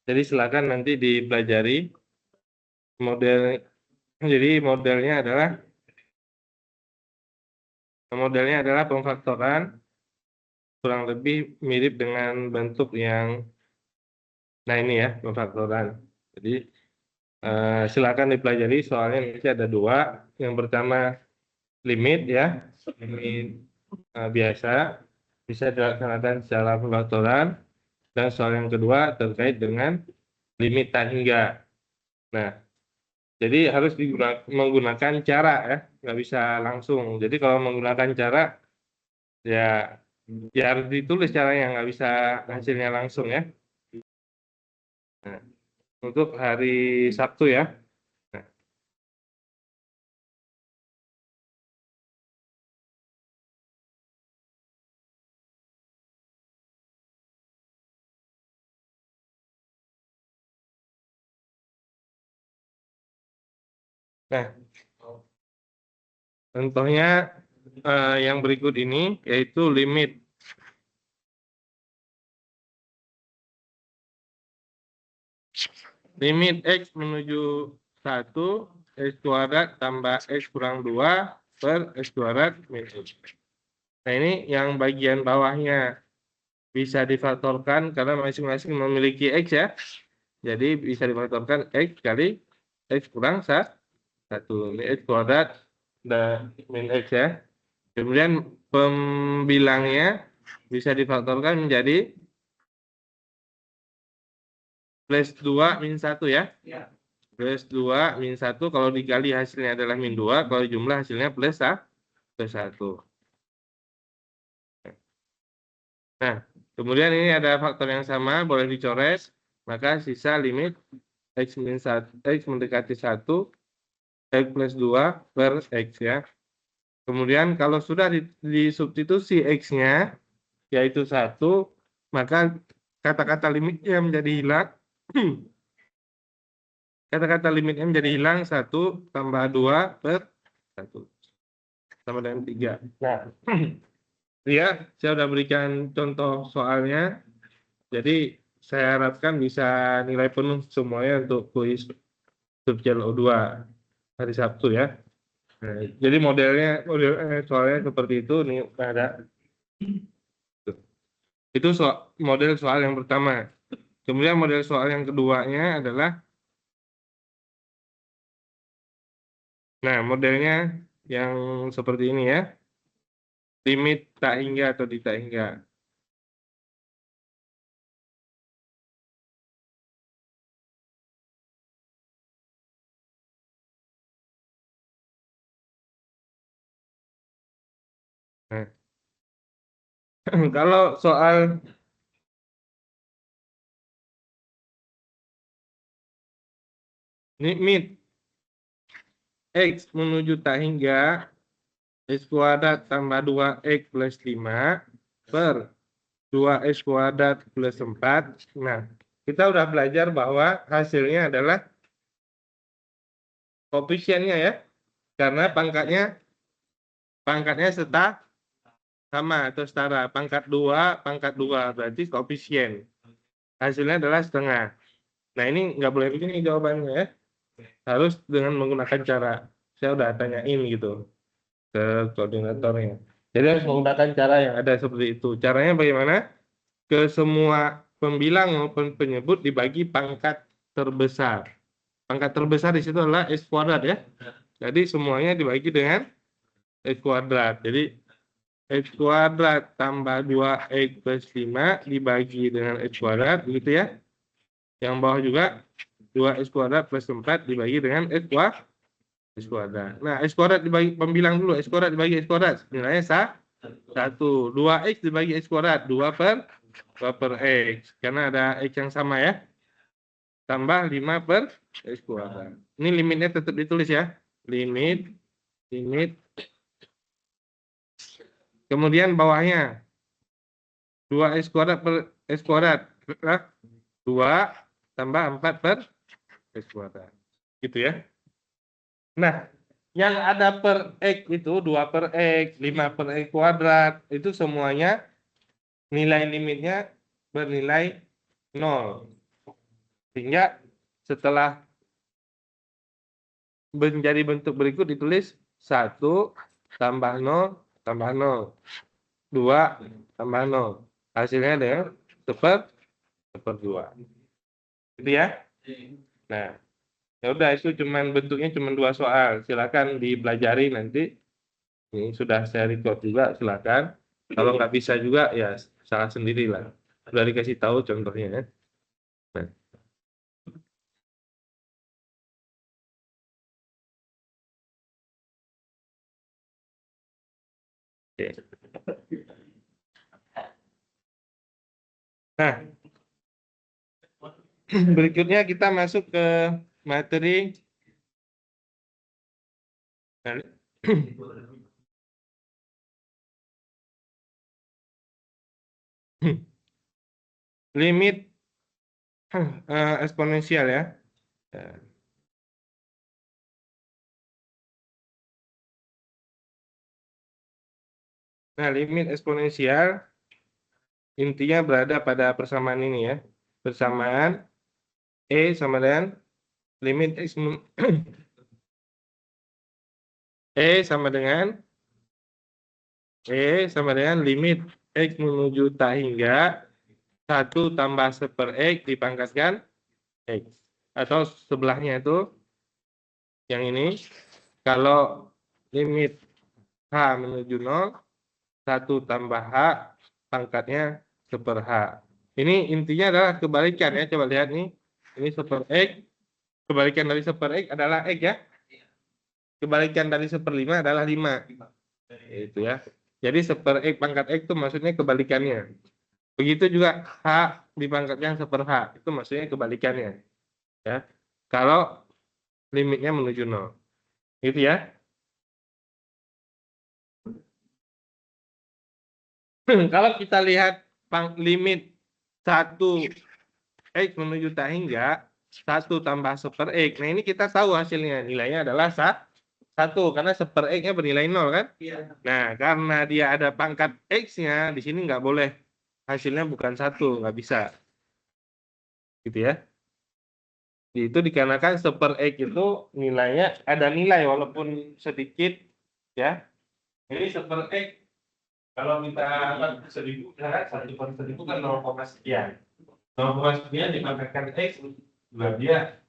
Jadi silakan nanti dipelajari model. Jadi modelnya adalah pemfaktoran, kurang lebih mirip dengan bentuk yang, nah ini ya pemfaktoran. Jadi silakan dipelajari soalnya nanti ada dua. Yang pertama limit ya, limit biasa bisa dilaksanakan secara pemfaktoran, dan soal yang kedua terkait dengan limit tak hingga. Nah, jadi harus menggunakan cara ya, nggak bisa langsung. Jadi kalau menggunakan cara ya, ya harus ditulis caranya, nggak bisa hasilnya langsung ya. Nah, untuk hari Sabtu ya. Nah, nah, contohnya yang berikut ini yaitu limit X menuju 1 X kuadrat tambah X kurang 2 per X kuadrat min X. Nah ini yang bagian bawahnya bisa difaktorkan karena masing-masing memiliki X ya. Jadi bisa difaktorkan X kali X kurang 1. Ini X kuadrat dan min X ya. Kemudian pembilangnya bisa difaktorkan menjadi plus 2 min 1 ya. Plus 2 min 1 kalau dikali hasilnya adalah min 2, kalau jumlah hasilnya plus 1. Nah, kemudian ini ada faktor yang sama, boleh dicoret, maka sisa limit X min 1, X mendekati 1, X plus 2 per X ya. Kemudian kalau sudah disubstitusi X-nya, yaitu 1, maka kata-kata limitnya menjadi hilang. Kata-kata limitnya menjadi hilang 1 tambah 2 per 1. Sama dengan 3. Nah, ya, saya sudah berikan contoh soalnya. Jadi, saya harapkan bisa nilai penuh semuanya untuk kuis Subjel O2 hari Sabtu ya. Nah, jadi soalnya seperti itu nih ada. Itu model soal yang pertama. Kemudian model soal yang keduanya adalah, nah modelnya yang seperti ini ya, limit tak hingga atau di tak hingga. Nah, kalau soal limit X menuju tak hingga X kuadrat tambah 2X plus 5 per 2X kuadrat plus 4. Nah, kita udah belajar bahwa hasilnya adalah koefisiennya ya, karena pangkatnya sama atau setara, pangkat 2 berarti koefisien. Hasilnya adalah setengah. Nah, ini nggak boleh begini jawabannya ya. Harus dengan menggunakan cara. Saya udah tanyain gitu ke koordinatornya. Jadi harus menggunakan cara yang ada seperti itu. Caranya bagaimana? Ke semua pembilang maupun penyebut dibagi pangkat terbesar. Pangkat terbesar di situ adalah X kuadrat ya. Jadi semuanya dibagi dengan X kuadrat. Jadi X kuadrat tambah 2X plus 5 dibagi dengan X kuadrat begitu ya. Yang bawah juga 2X kuadrat plus 4 dibagi dengan X kuadrat. Nah, X kuadrat dibagi pembilang dulu. X kuadrat dibagi X kuadrat. Nilainya 1. 2X dibagi X kuadrat. 2 per X. Karena ada X yang sama ya. Tambah 5 per X kuadrat. Ini limitnya tetap ditulis ya. Limit. Kemudian bawahnya 2X kuadrat per X kuadrat. 2 tambah 4 per X kuadrat. Gitu ya. Nah, yang ada per X itu 2 per X, 5 per X kuadrat, itu semuanya nilai limitnya bernilai 0. Sehingga setelah menjadi bentuk berikut ditulis 1 tambah 0 tambah 0. 2 tambah 0. Hasilnya dengan seper 2. Gitu ya. Nah, ya udah itu bentuknya cuman 2 soal. Silakan dipelajari nanti. Ini sudah saya record juga, silakan. Kalau nggak bisa juga ya salah sendiri lah. Sudah dikasih tahu contohnya ya. Nah, oke. Nah, berikutnya kita masuk ke materi limit eksponensial ya. Nah, limit eksponensial intinya berada pada persamaan ini ya. Persamaan E sama dengan limit X E sama dengan limit X menuju tak hingga 1 tambah seper X dipangkatkan X. Atau sebelahnya itu yang ini. Kalau limit H menuju 0, 1 tambah H pangkatnya seper H. Ini intinya adalah kebalikan ya. Coba lihat nih. Ini seper X. Kebalikan dari seper X adalah X ya. Kebalikan dari seperlima adalah 5. Itu ya. Jadi seper X pangkat X itu maksudnya kebalikannya. Begitu juga H dipangkatkan seper H. Itu maksudnya kebalikannya. Ya. Kalau limitnya menuju 0. Gitu ya. Kalau kita lihat limit 1 X menuju tak hingga 1 tambah seper X. Nah ini kita tahu hasilnya. Nilainya adalah 1. Karena seper X-nya bernilai 0 kan? Iya. Nah karena dia ada pangkat X-nya, di sini nggak boleh. Hasilnya bukan 1. Nggak bisa. Gitu ya. Itu dikarenakan seper X itu nilainya ada nilai walaupun sedikit. Ya. Ini seper X. Kalau kita anggap 1000, kan 1/1000 kan 0, sekian. 0, sekian dipangkatkan X. Juga dia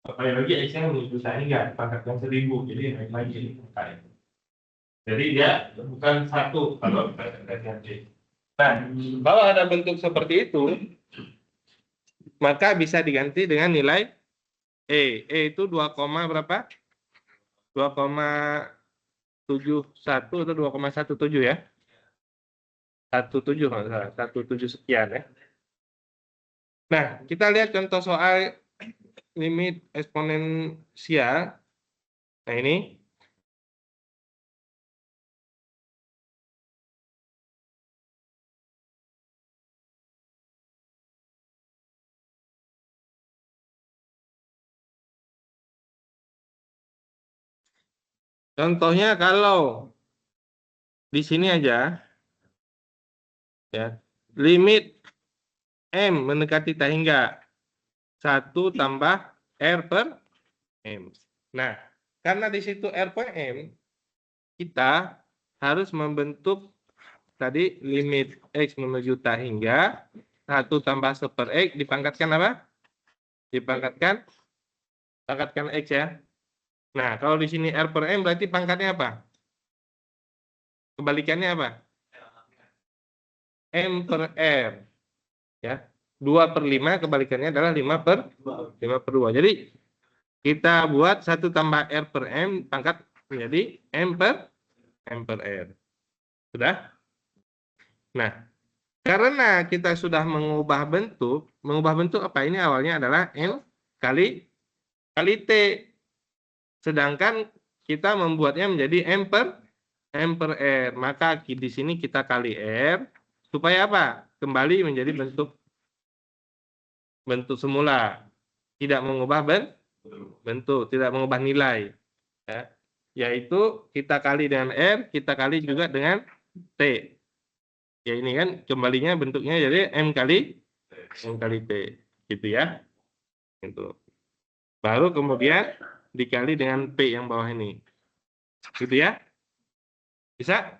sekali lagi X-nya menuju sehingga pangkatkan 1000, jadi naik lagi ini. Jadi dia bukan 1 kalau dipangkatkan X. Nah, kalau ada bentuk seperti itu, maka bisa diganti dengan nilai itu 2, berapa? 2,71 atau 2,17 ya? 17 kalau salah, 17 sekian ya. Nah, kita lihat contoh soal limit eksponensial. Nah, ini contohnya kalau di sini aja ya, limit M mendekati tak hingga 1 tambah R per M. Nah, karena di situ R per M, kita harus membentuk tadi limit X menuju tak hingga 1 tambah seper X dipangkatkan apa? Pangkatkan X ya. Nah, kalau di sini R per M berarti pangkatnya apa? Kebalikannya apa? M per R. Ya. 2/5 kebalikannya adalah 5/2. Jadi kita buat 1 tambah R per M pangkat menjadi M per R. Sudah? Nah, karena kita sudah mengubah bentuk apa? Ini awalnya adalah N kali T. Sedangkan kita membuatnya menjadi M per R. Maka di sini kita kali R supaya apa? Kembali menjadi bentuk semula. Tidak mengubah bentuk, tidak mengubah nilai. Ya. Yaitu kita kali dengan R, kita kali juga dengan T. Ya ini kan kembalinya bentuknya jadi M kali T. Gitu ya. Itu. Baru kemudian dikali dengan P yang bawah ini. Gitu ya? Bisa?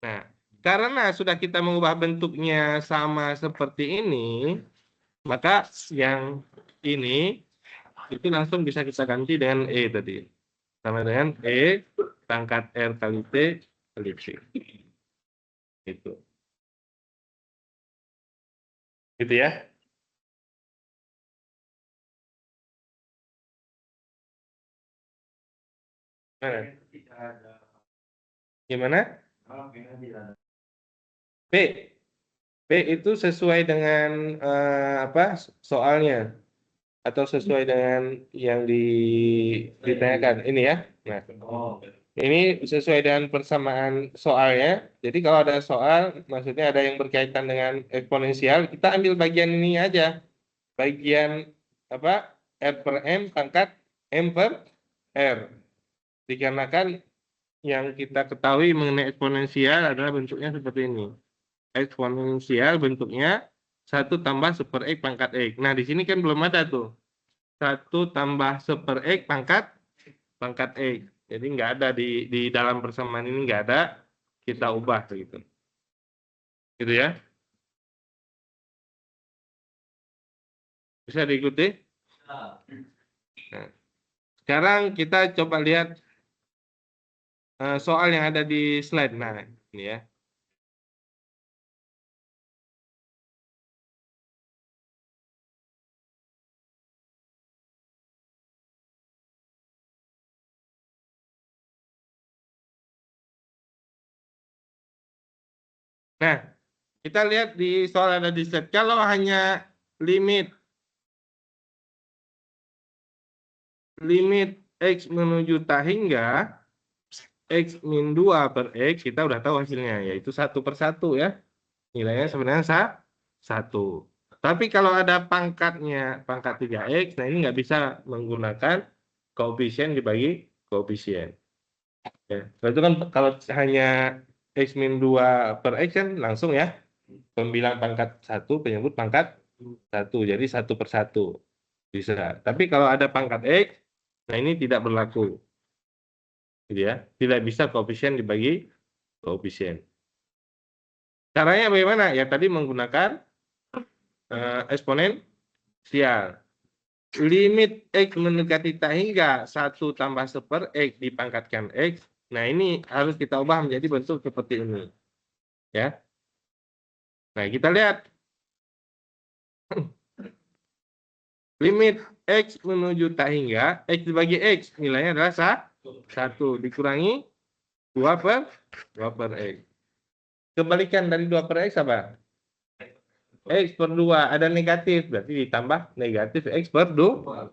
Nah, karena sudah kita mengubah bentuknya sama seperti ini, maka yang ini itu langsung bisa kita ganti dengan E tadi. Sama dengan E pangkat R kali T kali C. Gitu. Gitu ya. Mana? Gimana? P. P itu sesuai dengan apa soalnya atau sesuai dengan yang ditanyakan ini ya. Nah, ini sesuai dengan persamaan soalnya. Jadi kalau ada soal, maksudnya ada yang berkaitan dengan eksponensial, kita ambil bagian ini aja. Bagian apa? R per M pangkat M per R. Dikarenakan yang kita ketahui mengenai eksponensial adalah bentuknya seperti ini. Eksponensial bentuknya 1 tambah 1/X pangkat X. Nah, di sini kan belum ada tuh. 1 tambah 1/X pangkat X. Jadi nggak ada di dalam persamaan ini nggak ada. Kita ubah gitu. Gitu ya. Bisa diikuti? Nah, sekarang kita coba lihat soal yang ada di slide. Nah, ini ya. Nah, kita lihat di soal ada di slide. Kalau hanya limit limit X menuju tak hingga X min 2 per X, kita udah tahu hasilnya, yaitu 1/1 ya. Nilainya sebenarnya 1. Tapi kalau ada pangkatnya, pangkat 3X, nah ini nggak bisa menggunakan koefisien dibagi koefisien. Ya. Itu kan kalau hanya X min 2 per X kan langsung ya, pembilang pangkat 1, penyebut pangkat 1, jadi 1/1. Bisa. Tapi kalau ada pangkat X, nah ini tidak berlaku. Gitu ya. Tidak bisa koefisien dibagi koefisien. Caranya bagaimana? Ya tadi menggunakan eksponensial. Limit X mendekati tak hingga 1 tambah 1/X dipangkatkan X. Nah ini harus kita ubah menjadi bentuk seperti ini. Ya. Nah kita lihat. Limit X menuju tak hingga, X dibagi X, nilainya adalah 1. Dikurangi 2/2 per X. Kebalikan dari 2/X apa? X/2 ada negatif, berarti ditambah negatif X/2.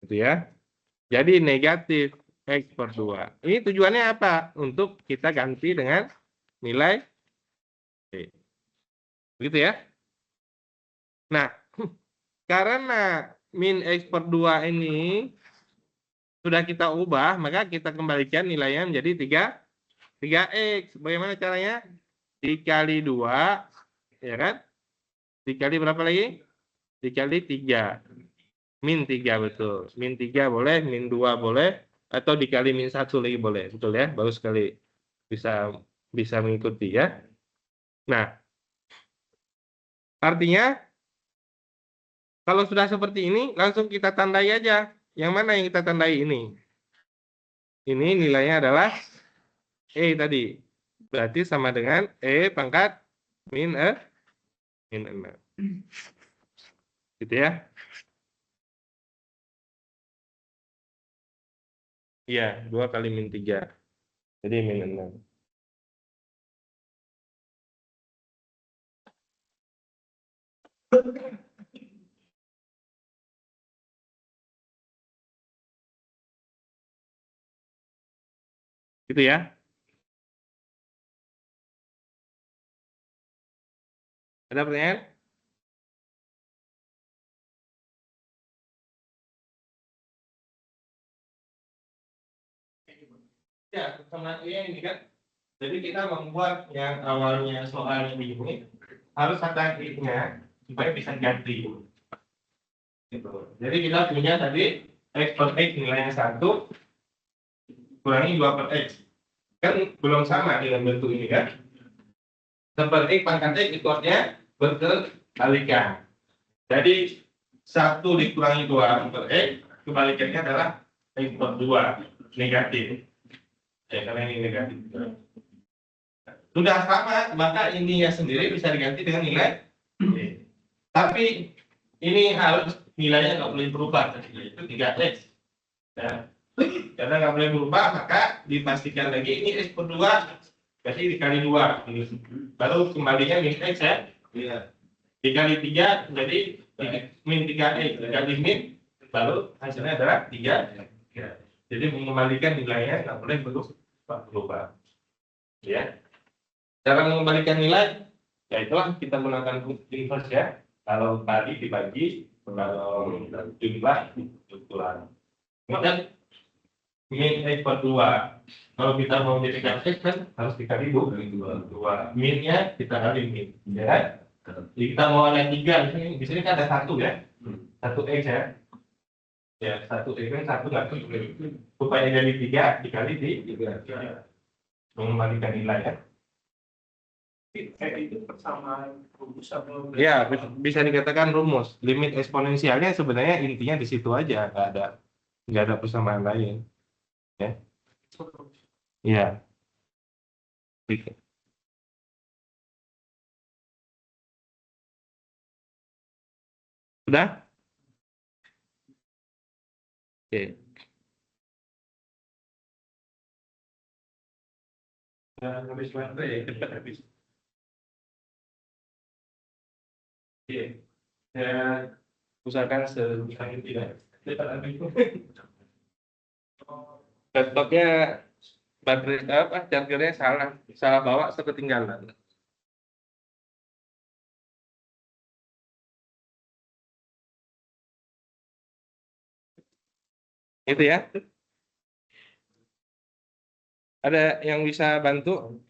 Gitu ya. Jadi negatif X/2. Ini tujuannya apa? Untuk kita ganti dengan nilai X. Begitu ya. Nah, karena min X/2 ini sudah kita ubah, maka kita kembalikan nilainya menjadi 3X. Bagaimana caranya? Dikali 2, ya kan? Dikali berapa lagi? Dikali 3. Min 3 betul. Min 3 boleh, min 2 boleh, atau dikali min 1 lagi boleh. Betul ya? Bagus sekali. Bisa bisa mengikuti ya. Nah, artinya kalau sudah seperti ini, langsung kita tandai aja. Yang mana yang kita tandai ini? Ini nilainya adalah E tadi. Berarti sama dengan E pangkat min 6. Gitu ya. Iya, 2 kali min 3. Jadi min 6. Gitu ya. Ada pertanyaan? Ya, sama ini kan. Jadi kita membuat yang awalnya soal ini harus ada i-nya supaya bisa ganti. Gitu. Jadi kita punya tadi X per X nilainya 1 kurangi 2 per X. Kan belum sama dengan bentuk ini kan. Seperti pangkat X ekornya berkebalikan. Jadi 1 dikurangi 2 per X, kebalikannya adalah X per 2 negatif. Ya, karena ini negatif. Sudah sama, maka ininya sendiri bisa diganti dengan nilai. Tapi ini harus nilainya nggak boleh berubah, yaitu 3x. Ya. Karena nggak boleh berubah, maka dipastikan lagi ini x per 2, berarti dikali 2. Baru kembalinya min x ya. Iya. Dikali 3, jadi min 3x. Dikali min, baru hasilnya adalah 3. Jadi mengembalikan nilainya nggak boleh berubah. Ya. Cara mengembalikan nilai, ya itulah kita gunakan inverse ya. Kalau tadi dibagi, kalau jumlah ukuran. Kemudian min x per 2. Kalau kita mau jadikan x kan harus dikali 2. Minnya kita kali min, ya kan? Jadi kita mau ada 3, di sini kan ada 1 ya. 1x ya. Ya, 1x kan 1 nggak boleh. Supaya jadi 3 dikali 3. Mengembalikan nilai ya. Itu persamaan rumus atau Ya, bisa dikatakan rumus. Limit eksponensialnya sebenarnya intinya di situ aja, nggak ada persamaan lain. Ya. Iya. Sudah? Oke. Habis baterai ya, cepat habis. Iya. Ya, usahakan sebisa tidak. Laptopnya baterai apa? Chargernya salah bawa, ketinggalan. Itu ya. Ada yang bisa bantu?